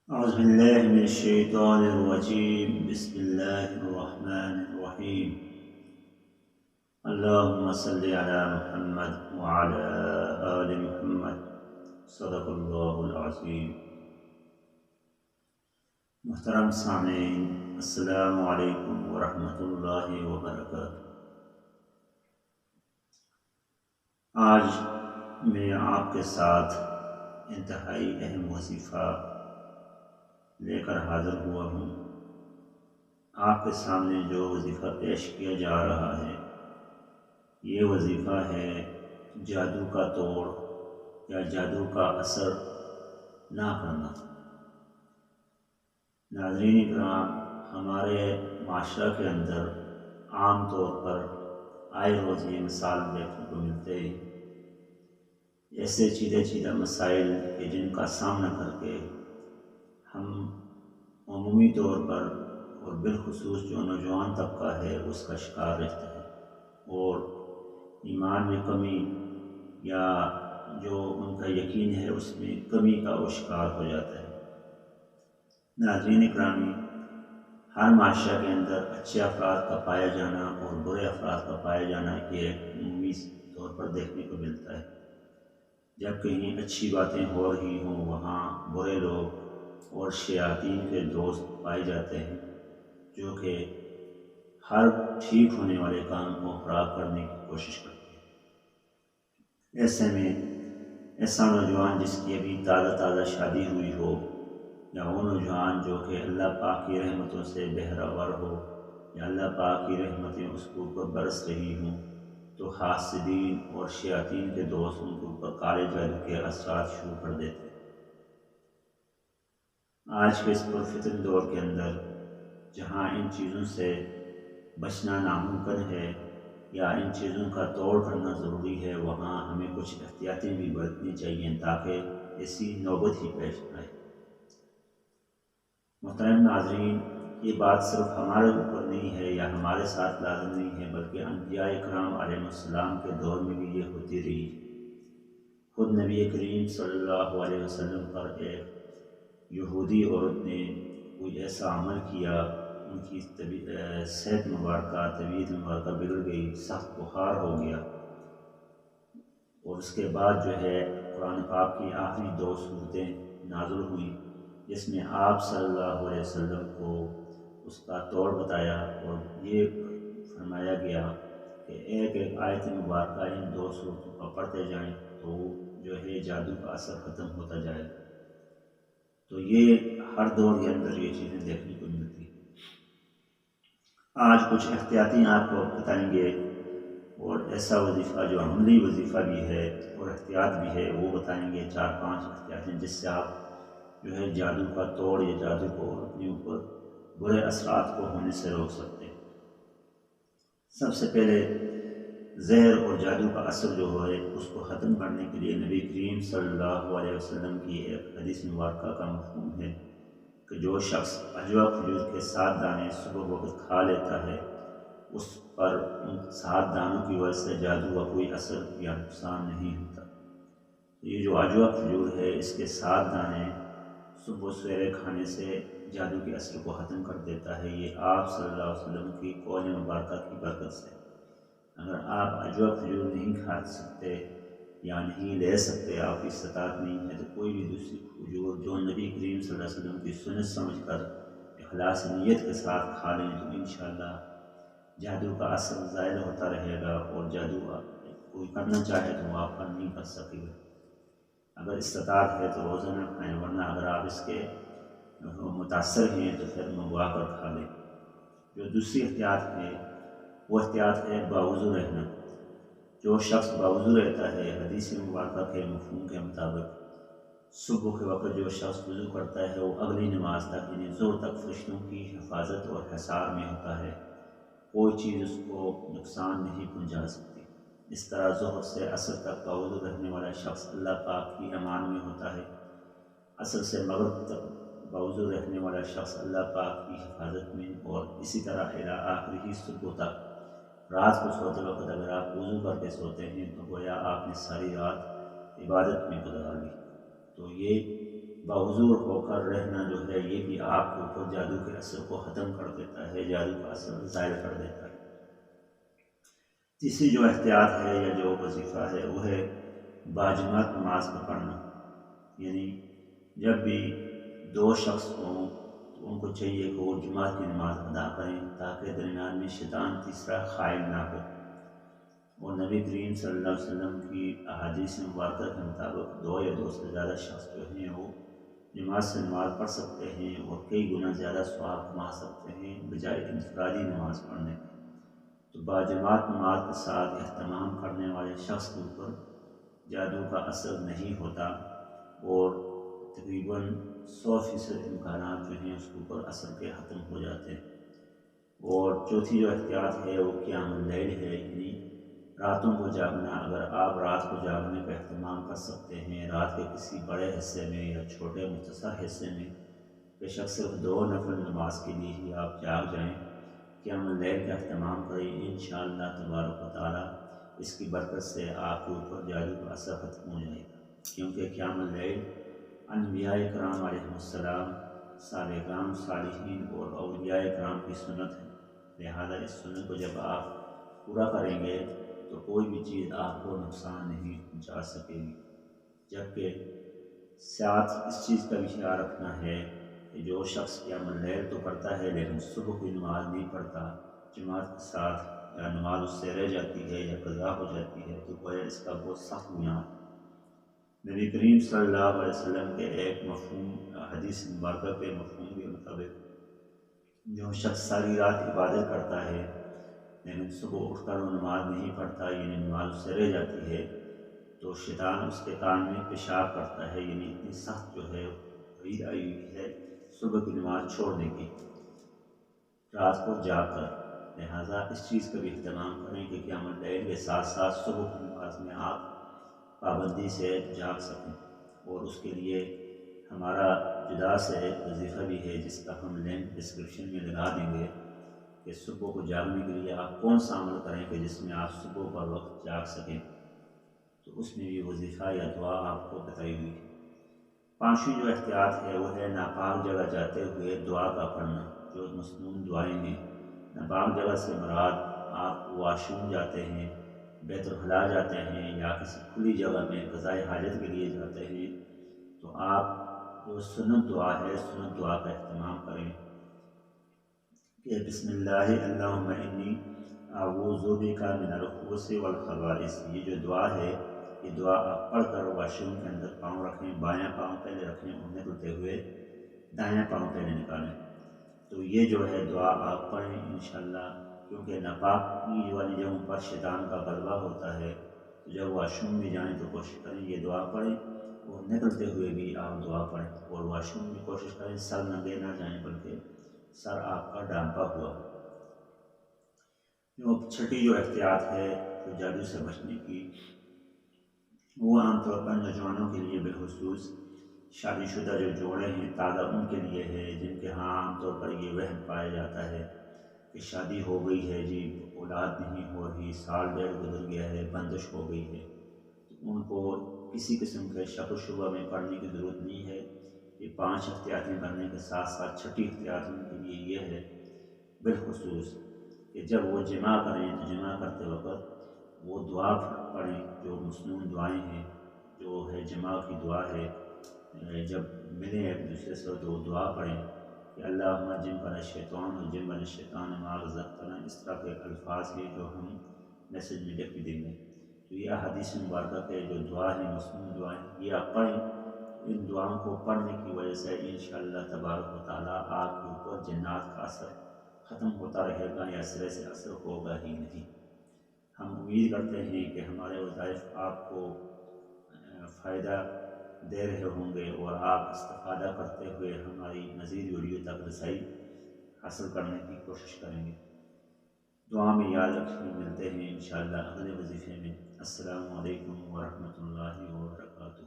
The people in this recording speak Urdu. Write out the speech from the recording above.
أعوذ بالله من الشيطان الرجيم. بسم الله الرحمن الرحيم. اللهم صل على محمد وعلى آل محمد. صدق اللہ العظیم. محترم سامعین، السلام علیکم ورحمۃ اللہ وبرکاتہ. آج میں آپ کے ساتھ انتہائی اہم وظیفہ لے کر حاضر ہوا ہوں. آپ کے سامنے جو وظیفہ پیش کیا جا رہا ہے یہ وظیفہ ہے جادو کا توڑ یا جادو کا اثر نہ کرنا. ناظرین اکرام، ہمارے معاشرہ کے اندر عام طور پر آئے روز یہ مثال دیکھنے کو ملتے ہیں. ایسے چیدہ مسائل کہ جن کا سامنا کر کے ہم عمومی طور پر اور بالخصوص جو نوجوان طبقہ ہے اس کا شکار رہتا ہے اور ایمان میں کمی یا جو ان کا یقین ہے اس میں کمی کا وہ شکار ہو جاتا ہے. ناظرین اکرامی، ہر معاشرہ کے اندر اچھے افراد کا پایا جانا اور برے افراد کا پایا جانا یہ عمومی طور پر دیکھنے کو ملتا ہے. جب کہیں اچھی باتیں ہو رہی ہوں وہاں برے لوگ اور شیاطین کے دوست پائے جاتے ہیں جو کہ ہر ٹھیک ہونے والے کام کو خراب کرنے کی کوشش کرتے ہیں. ایسے میں ایسا نوجوان جس کی ابھی تازہ شادی ہوئی ہو یا وہ نوجوان جو کہ اللہ پاک کی رحمتوں سے بہرور ہو یا اللہ پاک کی رحمتیں اس کے اوپر برس رہی ہوں تو حاسدین اور شیاطین کے دوست ان کے اوپر کالے جادو کے اثرات شروع کر دیتے ہیں. آج کے اس پرفتن دور کے اندر جہاں ان چیزوں سے بچنا ناممکن ہے یا ان چیزوں کا توڑ کرنا ضروری ہے وہاں ہمیں کچھ احتیاطیں بھی برتنی چاہیے تاکہ ایسی نوبت ہی پیش نہ آئے. محترم ناظرین، یہ بات صرف ہمارے اوپر نہیں ہے یا ہمارے ساتھ لازم نہیں ہے بلکہ انبیاء اکرام علیہ السلام کے دور میں بھی یہ ہوتی رہی. خود نبی کریم صلی اللہ علیہ وسلم پر ایک یہودی عورت نے کوئی ایسا عمل کیا، ان کی صحت مبارکہ طبیعت مبارکہ بگڑ گئی، سخت بخار ہو گیا اور اس کے بعد جو ہے قرآن پاک کی آخری 2 سورتیں نازل ہوئیں جس میں آپ صلی اللہ علیہ وسلم کو اس کا توڑ بتایا اور یہ فرمایا گیا کہ ایک آیت مبارکہ ان 2 سورتوں کا پڑھتے جائیں تو جو ہے جادو کا اثر ختم ہوتا جائے. تو یہ ہر دور کے اندر یہ چیزیں دیکھنے کو ملتی ہیں. آج کچھ احتیاطی آپ کو بتائیں گے اور ایسا وظیفہ جو عملی وظیفہ بھی ہے اور احتیاط بھی ہے وہ بتائیں گے. 4-5 احتیاطیں جس سے آپ جو ہے جادو کا توڑ یا جادو کو اپنے اوپر برے اثرات کو ہونے سے روک سکتے ہیں. سب سے پہلے زہر اور جادو کا اثر جو ہے اس کو ختم کرنے کے لیے نبی کریم صلی اللہ علیہ وسلم کی ایک حدیث مبارکہ کا مفہوم ہے کہ جو شخص عجوا کھجور کے 7 دانے صبح وقت کھا لیتا ہے اس پر ان 7 دانوں کی وجہ سے جادو کا کوئی اثر یا نقصان نہیں ہوتا. یہ جو عجوا کھجور ہے اس کے 7 دانے صبح سویرے کھانے سے جادو کے اثر کو ختم کر دیتا ہے. یہ آپ صلی اللہ علیہ وسلم کی قول مبارکہ کی برکت سے. اگر آپ عجوا کھجور نہیں کھا سکتے یا نہیں لے سکتے، آپ کی استطاعت نہیں ہے تو کوئی بھی دوسری کھجور جو نبی کریم صلی اللہ علیہ وسلم کی سنت سمجھ کر اخلاص نیت کے ساتھ کھا لیں تو انشاءاللہ جادو کا اثر زائل ہوتا رہے گا اور جادو کوئی کرنا چاہے تو وہ آپ کا نہیں کر سکے گا. اگر استطاعت ہے تو روزانہ کھائیں، ورنہ اگر آپ اس کے متاثر ہیں تو پھر منگوا کر کھا لیں. جو دوسری احتیاط ہے وہ احتیاط ہے باوضو رہنا. جو شخص باوضو رہتا ہے حدیث مبارکہ کے مفہوم کے مطابق صبح کے وقت جو شخص وضو کرتا ہے وہ اگلی نماز تک یعنی ظہر تک فرشتوں کی حفاظت اور حصار میں ہوتا ہے. کوئی چیز اس کو نقصان نہیں پہنچا سکتی. اس طرح ظہر سے عصر تک باوضو رہنے والا شخص اللہ پاک کی امان میں ہوتا ہے. عصر سے مغرب تک باوضو رہنے والا شخص اللہ پاک کی حفاظت میں، اور اسی طرح الی آخری صبح تک. رات کو سوتے وقت اگر آپ وضو کر کے سوتے ہیں تو گویا آپ نے ساری رات عبادت میں گزار لی. تو یہ باحضور ہو کر رہنا جو ہے یہ بھی آپ کے اوپر جادو کے اثر کو ختم کر دیتا ہے، جادو کا اثر ظاہر کر دیتا ہے۔ تیسری جو احتیاط ہے یا جو وظیفہ ہے وہ ہے باجماعت نماز کو پڑھنا، یعنی جب بھی دو شخص ہوں تو ان کو چاہیے کہ وہ جماعت کی نماز ادا کریں تاکہ درمیان میں شیطان تیسرا خائن نہ ہو۔ اور نبی کریم صلی اللہ علیہ وسلم کی احادیث مبارکہ کے مطابق دو یا دو سے زیادہ شخص جو ہیں وہ جماعت سے نماز پڑھ سکتے ہیں اور کئی گنا زیادہ ثواب کما سکتے ہیں بجائے انفرادی نماز پڑھنے کے۔ تو باجماعت نماز کے ساتھ اہتمام کرنے والے شخص کے اوپر جادو کا اثر نہیں ہوتا اور تقریباً 100% امکانات جو ہیں اس کے اوپر اثر کے ختم ہو جاتے ہیں۔ اور چوتھی جو احتیاط ہے وہ قیام اللیل ہے، یعنی راتوں کو جاگنا۔ اگر آپ رات کو جاگنے کا اہتمام کر سکتے ہیں، رات کے کسی بڑے حصے میں یا چھوٹے مختصر حصے میں بے شک صرف 2 نفل نماز کے لیے ہی آپ جاگ جائیں، قیام اللیل کا اہتمام کریں، انشاءاللہ تبارک و تعالی اس کی برکت سے آپ کے اوپر جادو کا اثر ختم ہو جائے گا۔ کیونکہ قیام اللیل انبیاء کرام علیہ السلام، صالح کرام، صالحین اور اولیاء کرام کی سنت ہے، لہذا اس سنت کو جب آپ پورا کریں گے تو کوئی بھی چیز آپ کو نقصان نہیں پہنچا سکے گی۔ جبکہ ساتھ اس چیز کا بھی خیال رکھنا ہے کہ جو شخص قیام اللیل تو کرتا ہے لیکن صبح کی نماز نہیں پڑھتا جماعت کے ساتھ، یا نماز اس سے رہ جاتی ہے یا قضا ہو جاتی ہے، تو گویا اس کا بہت سخت گناہ ہے۔ نبی کریم صلی اللہ علیہ وسلم کے ایک مفہوم حدیث مبارکہ کے مفہوم کے مطابق جو شخص ساری رات عبادت کرتا ہے لیکن صبح اٹھ کر وہ نماز نہیں پڑھتا، یعنی نماز اس سے رہ جاتی ہے، تو شیطان اس کے کان میں پیشاب کرتا ہے، یعنی اتنی سخت جو ہے وعید آئی ہوئی ہے صبح کی نماز چھوڑنے کی رات کو جاگ کر۔ لہٰذا اس چیز کا بھی اہتمام کریں کہ قیام اللیل کے ساتھ ساتھ صبح کی نماز میں آپ پابندی سے جاگ سکیں۔ اور اس کے لیے ہمارا جدا سے ایک وظیفہ بھی ہے جس کا ہم لنک ڈسکرپشن میں لگا دیں گے کہ صبح کو جاگنے کے لیے آپ کون سا عمل کریں کہ جس میں آپ صبح پر وقت جاگ سکیں، تو اس میں بھی وظیفہ یا دعا آپ کو بتائی ہوئی ہے۔ پانچویں جو احتیاط ہے وہ ہے ناپاک جگہ جاتے ہوئے دعا کا پڑھنا، جو مسنون دعائیں ہیں۔ ناپاک جگہ سے مراد آپ واش روم جاتے ہیں، بیت الخلاء جاتے ہیں یا کسی کھلی جگہ میں قضائے حاجت کے لیے جاتے ہیں، تو آپ جو سنت دعا ہے سنت دعا کا اہتمام کریں کہ بسم اللہ اللہم انی اعوذ بک من الخبث والخبائث۔ یہ جو دعا ہے یہ دعا آپ پڑھ کر واش روم کے اندر پاؤں رکھیں، بایاں پاؤں پہلے رکھیں اور نکلتے ہوئے دایاں پاؤں پہلے نکالیں۔ تو یہ جو ہے دعا آپ پڑھیں انشاءاللہ، کیونکہ ناپاکی والی جگہوں پر شیطان کا غلبہ ہوتا ہے، تو جب واش روم میں جائیں تو کوشش کریں یہ دعا پڑھیں اور نکلتے ہوئے بھی آپ دعا پڑھیں۔ اور واش روم میں کوشش کریں سر ننگے نہ جائیں بلکہ سر آپ کا ڈھانپا ہوا ہو۔ جو چھٹی جو احتیاط ہے جو جادو سے بچنے کی، وہ عام طور پر نوجوانوں کے لیے بالخصوص شادی شدہ جو جوڑے ہیں تازہ ان کے لیے ہے، جن کے ہاں عام طور پر یہ وہم پایا جاتا ہے کہ شادی ہو گئی ہے جی، اولاد نہیں ہو رہی، سال ڈیڑھ گزر گیا ہے، بندش ہو گئی ہے، تو ان کو کسی قسم کے شک و شبہ میں پڑنے کی ضرورت نہیں ہے۔ یہ 5 احتیاطیں کرنے کے ساتھ ساتھ چھٹی احتیاط ان کے لیے یہ ہے بالخصوص کہ جب وہ جمع کریں تو جمع کرتے وقت وہ دعا پڑھیں جو مسنون دعائیں ہیں، جو ہے جمع کی دعا ہے۔ جب ملیں ایک دوسرے سے تو وہ دعا پڑھیں کہ اللہم جنبنا الشیطان و جنبنا الشیطان ما رزقتنا، اس طرح کے الفاظ ہیں جو ہم میسج میں لکھ بھی دیں گے۔ تو یہ احادیث مبارکہ کے جو دعا ہے مسنون دعائیں یہ آپ پڑھیں، تو ان دعاؤں کو پڑھنے کی وجہ سے انشاءاللہ تبارک و تعالیٰ آپ کے اوپر جنات کا اثر ختم ہوتا رہے گا یا سرے سے اثر ہوگا ہی نہیں۔ ہم امید کرتے ہیں کہ ہمارے وظائف آپ کو فائدہ دے رہے ہوں گے اور آپ استفادہ کرتے ہوئے ہماری مزید ویڈیو تک رسائی حاصل کرنے کی کوشش کریں گے۔ دعا میں یاد رکھیں، ملتے ہیں انشاءاللہ اگلے وظیفے میں۔ السلام علیکم ورحمۃ اللہ وبرکاتہ۔